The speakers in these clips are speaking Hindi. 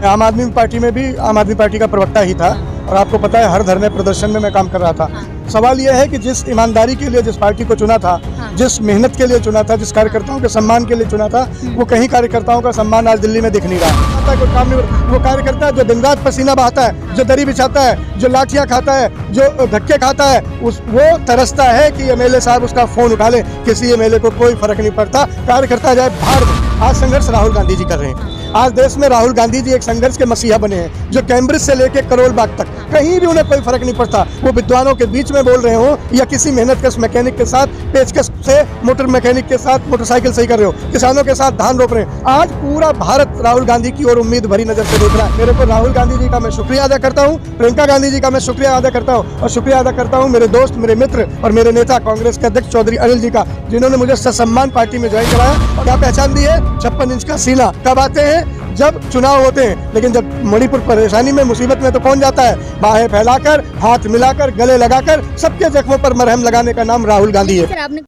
आम आदमी पार्टी में भी आम आदमी पार्टी का प्रवक्ता ही था और आपको पता है हर धरने प्रदर्शन में मैं काम कर रहा था। सवाल यह है कि जिस ईमानदारी के लिए जिस पार्टी को चुना था, जिस मेहनत के लिए चुना था, जिस कार्यकर्ताओं के सम्मान के लिए चुना था, वो कहीं कार्यकर्ताओं का सम्मान आज दिल्ली में दिख नहीं रहा। कोई काम नहीं। वो कार्यकर्ता जो दिन रात पसीना बहाता है, जो दरी बिछाता है, जो लाठियां खाता है, जो धक्के खाता है, वो तरसता है कि एमएलए साहब उसका फोन उठा ले। किसी एमएलए को कोई फर्क नहीं पड़ता, कार्यकर्ता जाए बाहर में। आज संघर्ष राहुल गांधी जी कर रहे हैं। आज देश में राहुल गांधी जी एक संघर्ष के मसीहा बने हैं, जो कैम्ब्रिज से लेकर करोल बाग तक कहीं भी उन्हें कोई फर्क नहीं पड़ता। वो विद्वानों के बीच में बोल रहे हो या किसी मेहनतकश मैकेनिक के साथ, पेचकश से मोटर मैकेनिक के साथ मोटरसाइकिल सही कर रहे हो, किसानों के साथ धान रोप रहे हैं। आज पूरा भारत राहुल गांधी की ओर उम्मीद भरी नजर से देख रहा है। मेरे को राहुल गांधी जी का मैं शुक्रिया अदा करता हूँ, प्रियंका गांधी जी का मैं शुक्रिया अदा करता हूँ और शुक्रिया अदा करता हूँ मेरे दोस्त, मेरे मित्र और मेरे नेता कांग्रेस के अध्यक्ष चौधरी अनिल जी का, जिन्होंने मुझे ससम्मान पार्टी में ज्वाइन कराया। और क्या पहचान दी है? 56 इंच का सीना। कब आते हैं? जब चुनाव होते हैं। लेकिन जब मणिपुर परेशानी में, मुसीबत में तो कौन जाता है? बाहें फैलाकर, हाथ मिलाकर, गले लगाकर, सबके जख्मों पर मरहम लगाने का नाम राहुल गांधी है। सर,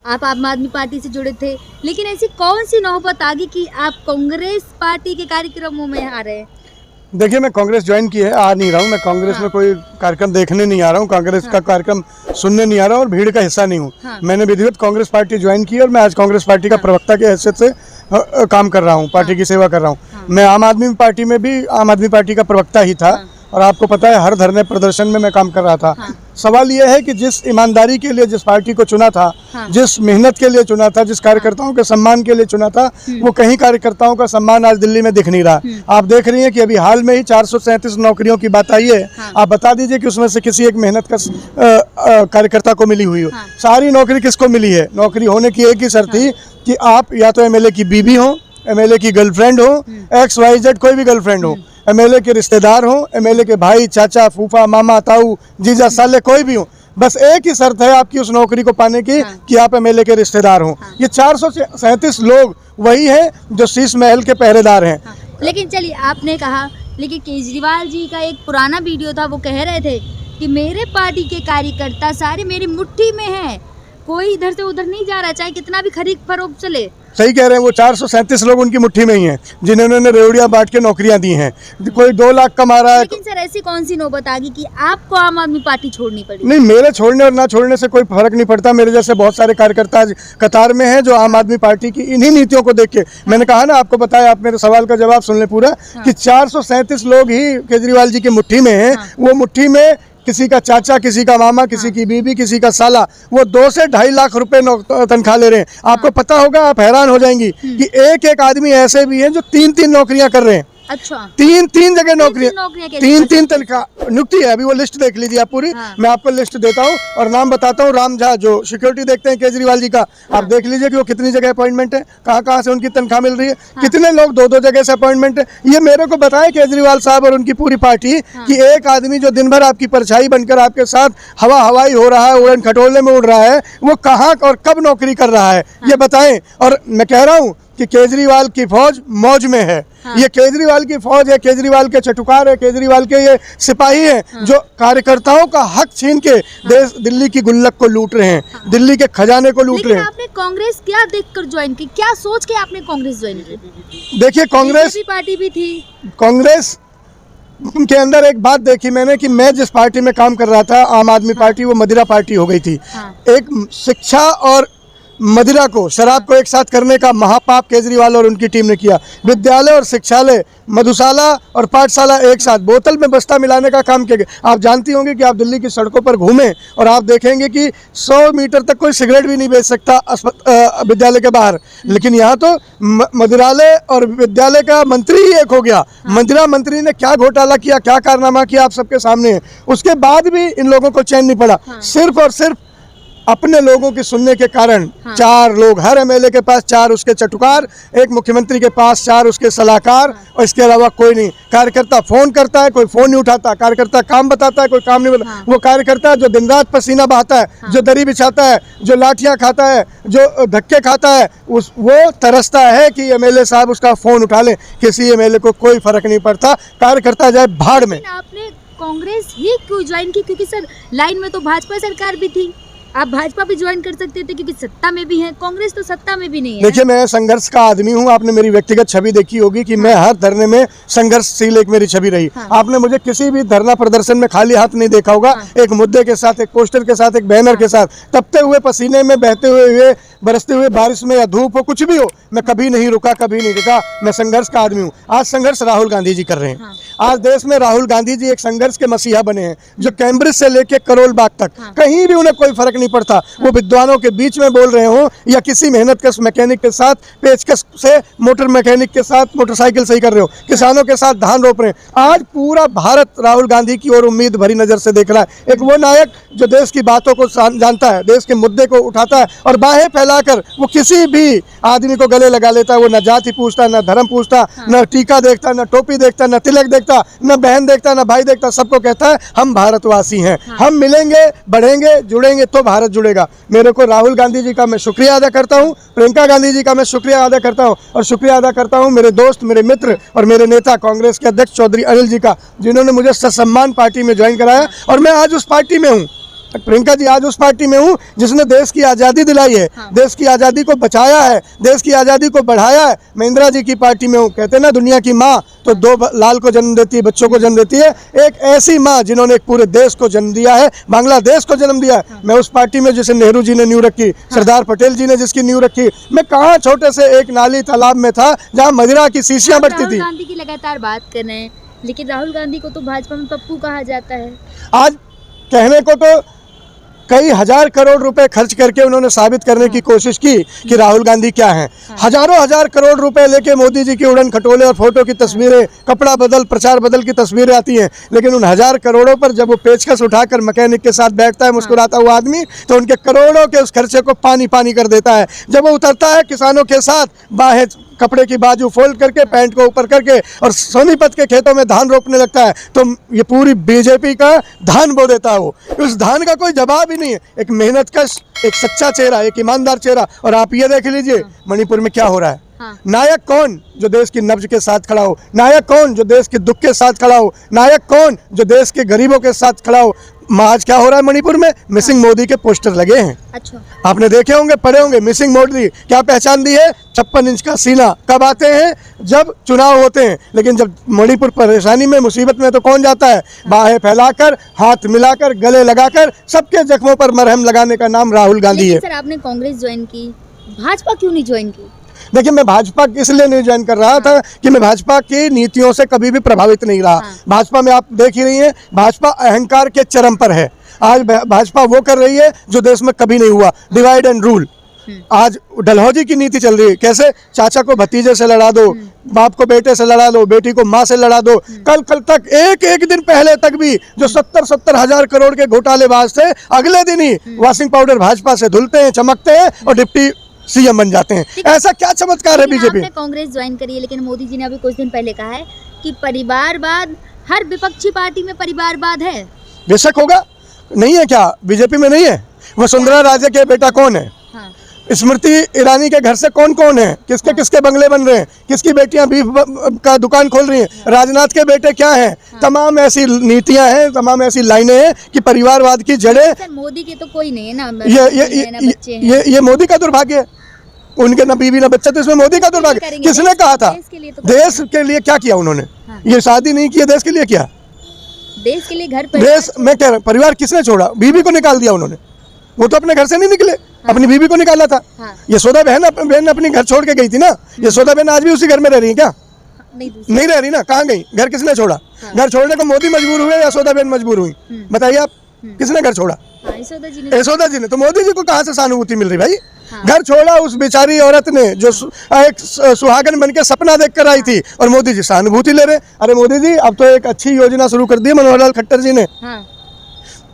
आप आम आदमी पार्टी से जुड़े थे, लेकिन ऐसी कौन सी नौबत आ गई कि आप कांग्रेस पार्टी के कार्यक्रमों में आ रहे हैं? देखिए, मैं कांग्रेस ज्वाइन की है, आ नहीं रहा हूँ। मैं कांग्रेस में कोई कार्यक्रम देखने नहीं आ रहा हूँ, कांग्रेस का कार्यक्रम सुनने नहीं आ रहा हूँ और भीड़ का हिस्सा नहीं हूँ। मैंने विधिवत कांग्रेस पार्टी ज्वाइन की और मैं आज कांग्रेस पार्टी का प्रवक्ता के हैसियत से काम कर रहा हूँ, पार्टी की सेवा कर रहा हूँ। मैं आम आदमी पार्टी में भी आम आदमी पार्टी का प्रवक्ता ही था और आपको पता है हर धरने प्रदर्शन में मैं काम कर रहा था। सवाल यह है कि जिस ईमानदारी के लिए जिस पार्टी को चुना था, जिस मेहनत के लिए चुना था, जिस कार्यकर्ताओं के सम्मान के लिए चुना था, वो कहीं कार्यकर्ताओं का सम्मान आज दिल्ली में दिख नहीं रहा। आप देख रही हैं कि अभी हाल में ही 437 नौकरियों की बात आई है। आप बता दीजिए कि उसमें से किसी एक मेहनत का कार्यकर्ता को मिली हुई हो। सारी नौकरी किसको मिली है? नौकरी होने की एक ही शर्त थी कि आप या तो एमएलए की बीवी हो, एमएलए की गर्लफ्रेंड हो, XYZ कोई भी गर्लफ्रेंड हो, एमएलए के रिश्तेदार हो, एमएलए के भाई, चाचा, फूफा, मामा, ताऊ, जीजा, साले, कोई भी हो। बस एक ही शर्त है आपकी उस नौकरी को पाने की कि आप एमएलए के रिश्तेदार हो। ये 437 लोग वही हैं जो शीश महल के पहरेदार हैं। लेकिन चलिए, आपने कहा, लेकिन केजरीवाल जी का एक पुराना वीडियो था, वो कह रहे थे कि मेरे पार्टी के कार्यकर्ता सारे मेरी मुट्ठी में हैं, कोई इधर से उधर नहीं जा रहा, चाहे कितना भी खरीद फरोख्त चले। सही कह रहे हैं, वो 437 लोग उनकी मुट्ठी में ही हैं, जिन्होंने रेवड़ियां बांट के नौकरियां दी हैं। कोई 2 लाख कमा रहा है। लेकिन सर, ऐसी कौन सी नौबत आ गई कि आपको आम आदमी पार्टी छोड़नी पड़ी? नहीं, मेरे छोड़ने और ना छोड़ने से कोई फर्क नहीं पड़ता। मेरे जैसे बहुत सारे कार्यकर्ता आज कतार में हैं जो आम आदमी पार्टी की इन्हीं नीतियों को देख के, मैंने कहा ना, आपको बताया, आप मेरे सवाल का जवाब सुन ले पूरा, कि 437 लोग ही केजरीवाल जी की मुट्ठी में हैं। वो मुट्ठी में किसी का चाचा, किसी का मामा, किसी की बीबी, किसी का साला, वो 2 से 2.5 लाख रुपए तनख्वाह ले रहे हैं। आपको पता होगा, आप हैरान हो जाएंगी कि एक आदमी ऐसे भी हैं जो 3-3 नौकरियां कर रहे हैं। अच्छा, 3 जगह नौकरियां, 3 तनख्वाह नियुक्ति है। अभी वो लिस्ट देख लीजिए आप पूरी। मैं आपको लिस्ट देता हूँ और नाम बताता हूँ। राम झा जो सिक्योरिटी देखते हैं केजरीवाल जी का, आप देख लीजिए कि वो कितनी जगह अपॉइंटमेंट है, कहाँ से उनकी तनख्वाह मिल रही है, कितने लोग 2-2 जगह से अपॉइंटमेंट है। ये मेरे को बताएं केजरीवाल साहब और उनकी पूरी पार्टी कि एक आदमी जो दिन भर आपकी परछाई बनकर आपके साथ हवाई हो रहा है, उड़न खटोले में उड़ रहा है, वो कहाँ और कब नौकरी कर रहा है, ये बताएं। और मैं कह रहा हूँ कि केजरीवाल की फौज मौज में है। ये केजरीवाल की फौज है, केजरीवाल के चटुकार है, केजरीवाल के ये सिपाही हैं जो कार्यकर्ताओं का हक छीन के दिल्ली की गुल्लक को लूट रहे हैं, दिल्ली के खजाने को लूट रहे हैं। आपने कांग्रेस क्या देखकर ज्वाइन की? क्या सोच के आपने कांग्रेस ज्वाइन की? देखिए, कांग्रेस पार्टी भी थी, कांग्रेस के अंदर एक बात देखी मैंने कि मैं जिस पार्टी में काम कर रहा था, आम आदमी पार्टी, वो मदिरा पार्टी हो गई थी। एक शिक्षा और मदिरा को, शराब को एक साथ करने का महापाप केजरीवाल और उनकी टीम ने किया। विद्यालय और शिक्षालय, मधुशाला और पाठशाला एक साथ बोतल में बस्ता मिलाने का काम किया गया। आप जानती होंगे कि आप दिल्ली की सड़कों पर घूमें और आप देखेंगे कि 100 मीटर तक कोई सिगरेट भी नहीं बेच सकता विद्यालय के बाहर। लेकिन यहाँ तो मदिरालय और विद्यालय का मंत्री ही एक हो गया। मदिरा मंत्री ने क्या घोटाला किया, क्या कारनामा किया, आप सबके सामने है। उसके बाद भी इन लोगों को चैन नहीं पड़ा। सिर्फ और सिर्फ अपने लोगों की सुनने के कारण 4 लोग, हर एमएलए के पास 4 उसके चटुकार, एक मुख्यमंत्री के पास 4 उसके सलाहकार, और इसके अलावा कोई नहीं। कार्यकर्ता फोन करता है, कोई फोन नहीं उठाता। कार्यकर्ता काम बताता है, कोई काम नहीं बताता। वो कार्यकर्ता जो दिन रात पसीना बहाता है, जो दरी बिछाता है, जो लाठियां खाता है, जो धक्के खाता है, वो तरसता है कि एमएलए साहब उसका फोन उठा ले। किसी एमएलए को कोई फर्क नहीं पड़ता, कार्यकर्ता जाए भाड़ में। आपने कांग्रेस ही क्यों ज्वाइन की? क्योंकि सर, लाइन में तो भाजपा सरकार भी थी। आप भाजपा भी ज्वाइन कर सकते थे क्योंकि सत्ता में भी है, कांग्रेस तो सत्ता में भी नहीं है। देखिए, मैं संघर्ष का आदमी हूँ। आपने मेरी व्यक्तिगत छवि देखी होगी कि मैं हर धरने में संघर्षशील एक मेरी छवि रही। हाँ। आपने मुझे किसी भी धरना प्रदर्शन में खाली हाथ नहीं देखा होगा। हाँ। एक मुद्दे के साथ, एक पोस्टर के साथ, एक बैनर के साथ, तपते हुए पसीने में, बहते हुए बरसते हुए बारिश में या धूप हो, कुछ भी हो, मैं कभी नहीं रुका, कभी नहीं रुका। मैं संघर्ष का आदमी हूँ। आज संघर्ष राहुल गांधी जी कर रहे हैं। हाँ। आज देश में राहुल गांधी जी एक संघर्ष के मसीहा बने हैं, जो कैम्ब्रिज से लेके करोल बाग तक कहीं भी उन्हें कोई फर्क नहीं पड़ता। वो विद्वानों के बीच में बोल रहे हो या किसी मेहनतकश मैकेनिक के साथ, पेचकश से मोटर मैकेनिक के साथ मोटरसाइकिल सही कर रहे हो, किसानों के साथ धान रोप रहे हैं। आज पूरा भारत राहुल गांधी की ओर उम्मीद भरी नजर से देख रहा है। एक वो नायक जो देश की बातों को जानता है, देश के मुद्दे को उठाता है और बाहें फैलाकर वो किसी भी आदमी को गले लगा लेता है। वो न जाति पूछता, न धर्म पूछता, न टीका देखता, न टोपी देखता, न तिलक देखता, न बहन देखता, न भाई देखता। सबको कहता है हम भारतवासी हैं, हम मिलेंगे, बढ़ेंगे, जुड़ेंगे तो भारत जुड़ेगा। मेरे को राहुल गांधी जी का मैं शुक्रिया अदा करता हूँ, प्रियंका गांधी जी का मैं शुक्रिया अदा करता हूँ और शुक्रिया अदा करता हूँ मेरे दोस्त, मेरे मित्र और मेरे नेता कांग्रेस के अध्यक्ष चौधरी अनिल जी का, जिन्होंने मुझे ससम्मान पार्टी में ज्वाइन कराया और मैं आज उस पार्टी में हूँ। प्रियंका जी, आज उस पार्टी में हूँ जिसने देश की आज़ादी दिलाई है, देश की आज़ादी को बचाया है, देश की आज़ादी को बढ़ाया है। मैं इंदिरा जी की पार्टी में हूँ। कहते हैं ना, दुनिया की माँ तो दो लाल को जन्म देती है, बच्चों को जन्म देती है। एक ऐसी माँ जिन्होंने एक पूरे देश को जन्म दिया है, बांग्लादेश को जन्म दिया है। मैं उस पार्टी में जिसे नेहरू जी ने नींव रखी, सरदार पटेल जी ने जिसकी नींव रखी। मैं कहाँ छोटे से एक नाली तालाब में था जहाँ मदिरा की शीशियाँ बढ़ती थी। राहुल गांधी की लगातार बात कर रहे हैं, लेकिन राहुल गांधी को तो भाजपा में पप्पू कहा जाता है। आज कहने को तो कई हजार करोड़ रुपए खर्च करके उन्होंने साबित करने की कोशिश की कि राहुल गांधी क्या हैं। हजारों हजार करोड़ रुपए लेके मोदी जी की उड़न खटोले और फोटो की तस्वीरें, कपड़ा बदल, प्रचार बदल की तस्वीरें आती हैं, लेकिन उन हजार करोड़ों पर जब वो पेचकस उठाकर मैकेनिक के साथ बैठता है मुस्कुराता हुआ आदमी, तो उनके करोड़ों के उस खर्चे को पानी पानी कर देता है। जब वो उतरता है किसानों के साथ, बाहें कपड़े की बाजू फोल्ड करके, पैंट को ऊपर करके और सोनीपत के खेतों में धान रोपने लगता है, तो ये पूरी बीजेपी का धान बो देता है। वो उस धान का कोई जवाब ही नहीं है। एक मेहनतकश, एक सच्चा चेहरा, एक ईमानदार चेहरा। और आप ये देख लीजिए मणिपुर में क्या हो रहा है। नायक कौन जो देश की नब्ज के साथ खड़ा हो, नायक कौन जो देश के दुख के साथ खड़ा हो, नायक कौन जो देश के गरीबों के साथ खड़ा हो। आज क्या हो रहा है मणिपुर में? मिसिंग मोदी के पोस्टर लगे हैं। अच्छा, आपने देखे होंगे, पढ़े होंगे। मिसिंग मोदी क्या पहचान दी है? 56 इंच का सीना। कब आते हैं? जब चुनाव होते हैं। लेकिन जब मणिपुर परेशानी में, मुसीबत में, तो कौन जाता है? बाहें फैलाकर, हाथ मिलाकर, गले लगाकर, सबके जख्मों पर मरहम लगाने का नाम राहुल गांधी है। सर, आपने कांग्रेस ज्वाइन की, भाजपा क्यों नहीं ज्वाइन की? देखिए, मैं भाजपा इसलिए नहीं ज्वाइन कर रहा था कि मैं भाजपा की नीतियों से कभी भी प्रभावित नहीं रहा। भाजपा में आप देख ही रही हैं, भाजपा अहंकार के चरम पर है। आज भाजपा वो कर रही है जो देश में कभी नहीं हुआ, डिवाइड एंड रूल। आज डलहौजी की नीति चल रही है। कैसे? चाचा को भतीजे से लड़ा दो, बाप को बेटे से लड़ा दो, बेटी को माँ से लड़ा दो। कल तक, एक दिन पहले तक भी जो 70 हजार करोड़ के घोटालेबाज थे, अगले दिन ही वॉशिंग पाउडर भाजपा से धुलते हैं, चमकते हैं और डिप्टी सीएम बन जाते हैं। ऐसा क्या चमत्कार है बीजेपी? आपने कांग्रेस ज्वाइन करी है, लेकिन मोदी जी ने अभी कुछ दिन पहले कहा है कि परिवारवाद, हर विपक्षी पार्टी में परिवारवाद है। बेशक होगा, नहीं है क्या? बीजेपी में नहीं है? वसुंधरा राजे के बेटा कौन है? स्मृति ईरानी के घर से कौन कौन है? किसके किसके बंगले बन रहे हैं? किसकी बेटियां बीफ का दुकान खोल रही हैं? राजनाथ के बेटे क्या हैं? तमाम ऐसी नीतियां हैं, तमाम ऐसी लाइनें हैं कि परिवारवाद की जड़ें। मोदी के तो कोई नहीं है ना, ये मोदी का दुर्भाग्य है। उनके ना बीवी ना बच्चा, तो इसमें मोदी का दुर्भाग्य। किसने कहा था? देश के लिए क्या किया उन्होंने? ये शादी नहीं की, देश के लिए किया। देश के लिए घर पर, देश, मैं कह रहा हूँ, परिवार किसने छोड़ा? बीवी को निकाल दिया उन्होंने। वो तो अपने घर से नहीं निकले, अपनी बीवी को निकाला था। यशोदा बहन अपनी घर छोड़ के गई थी ना। यशोदा बहन आज भी उसी घर में रह रही है क्या? नहीं रह रही ना। कहाँ गई? घर किसने छोड़ा? घर छोड़ने को मोदी मजबूर हुए या यशोदा बहन मजबूर हुई? बताइए आप, किसने घर छोड़ा? यशोदा जी ने। तो मोदी जी को कहाँ से सहानुभूति मिल रही भाई? घर छोड़ा उस बेचारी औरत ने जो एक सुहागन बन के सपना देख कर आई थी, और मोदी जी सहानुभूति ले रहे। अरे मोदी जी, अब तो एक अच्छी योजना शुरू कर दी मनोहर लाल खट्टर जी ने।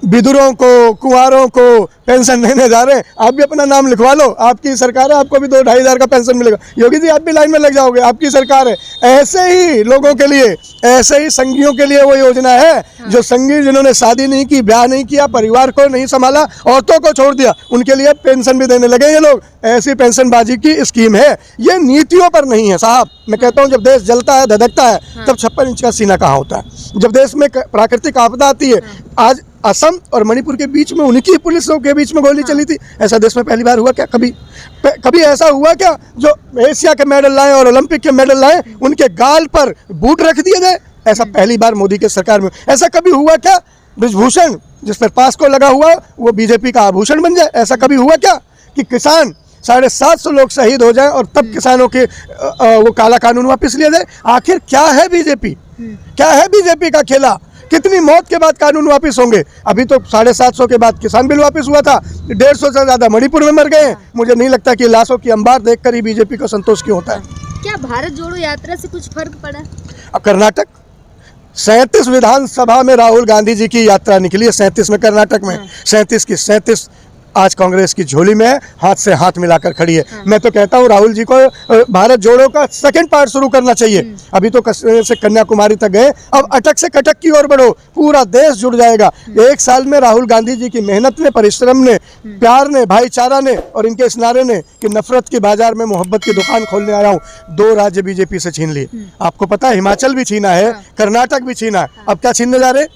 विधुरों को, कुंवारों को पेंशन देने जा रहे हैं। आप भी अपना नाम लिखवा लो, आपकी सरकार है, आपको भी 2-2.5 हज़ार का पेंशन मिलेगा। योगी जी, आप भी लाइन में लग जाओगे, आपकी सरकार है। ऐसे ही लोगों के लिए, ऐसे ही संगियों के लिए वो योजना है। जो संगी जिन्होंने शादी नहीं की, ब्याह नहीं किया, परिवार को नहीं संभाला, औरतों को छोड़ दिया, उनके लिए पेंशन भी देने लगे ये लोग। ऐसी पेंशनबाजी की स्कीम है। ये नीतियों पर नहीं है साहब। मैं कहता हूँ, जब देश जलता है, धधकता है, तब 56 इंच का सीना कहाँ होता है? जब देश में प्राकृतिक आपदा आती है, आज असम और मणिपुर के बीच में उनकी पुलिसों के बीच में गोली चली थी। ऐसा देश में पहली बार हुआ क्या? कभी ऐसा हुआ क्या जो एशिया के मेडल लाए और ओलंपिक के मेडल लाए उनके गाल पर बूट रख दिए गए? ऐसा पहली बार मोदी के सरकार में। ऐसा कभी हुआ क्या ब्रिजभूषण जिस पर पास्को लगा हुआ वो बीजेपी का आभूषण बन जाए? ऐसा कभी हुआ क्या कि किसान 750 लोग शहीद हो जाएं और तब किसानों के वो काला कानून वापस लिया जाए? आखिर क्या है बीजेपी? क्या है बीजेपी का खेला? कितनी मौत के बाद कानून वापस होंगे? अभी तो 750 के बाद किसान बिल वापस हुआ था, 150 से ज़्यादा मणिपुर में मर गए हैं। मुझे नहीं लगता कि लाशों की अंबार देखकर ही बीजेपी को संतोष क्यों होता है। क्या भारत जोड़ो यात्रा से कुछ फर्क पड़ा? अब कर्नाटक 37 विधानसभा में राहुल गांधी जी की यात्रा निकली है, 37 में कर्नाटक में 37 की 37 आज कांग्रेस की झोली में है, हाथ से हाथ मिलाकर खड़ी है। मैं तो कहता हूँ राहुल जी को भारत जोड़ो का सेकंड पार्ट शुरू करना चाहिए। अभी तो कश्मीर से कन्याकुमारी तक गए, अब अटक से कटक की ओर बढ़ो, पूरा देश जुड़ जाएगा। 1 साल में राहुल गांधी जी की मेहनत ने, परिश्रम ने, प्यार ने, भाईचारा ने और इनके इस नारे ने कि नफरत के बाजार में मोहब्बत की दुकान खोलने आया हूँ, 2 राज्य बीजेपी से छीन लिए। आपको पता है हिमाचल भी छीना है, कर्नाटक भी छीना है, अब क्या छीनने जा रहे?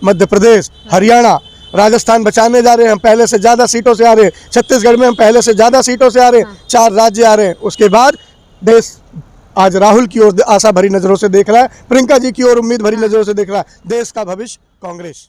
मध्य प्रदेश, हरियाणा, राजस्थान बचाने जा रहे हैं। हम पहले से ज़्यादा सीटों से आ रहे हैं। छत्तीसगढ़ में हम पहले से ज़्यादा सीटों से आ रहे हैं। 4 राज्य आ रहे हैं। उसके बाद देश आज राहुल की ओर आशा भरी नज़रों से देख रहा है, प्रियंका जी की ओर उम्मीद भरी नज़रों से देख रहा है। देश का भविष्य कांग्रेस।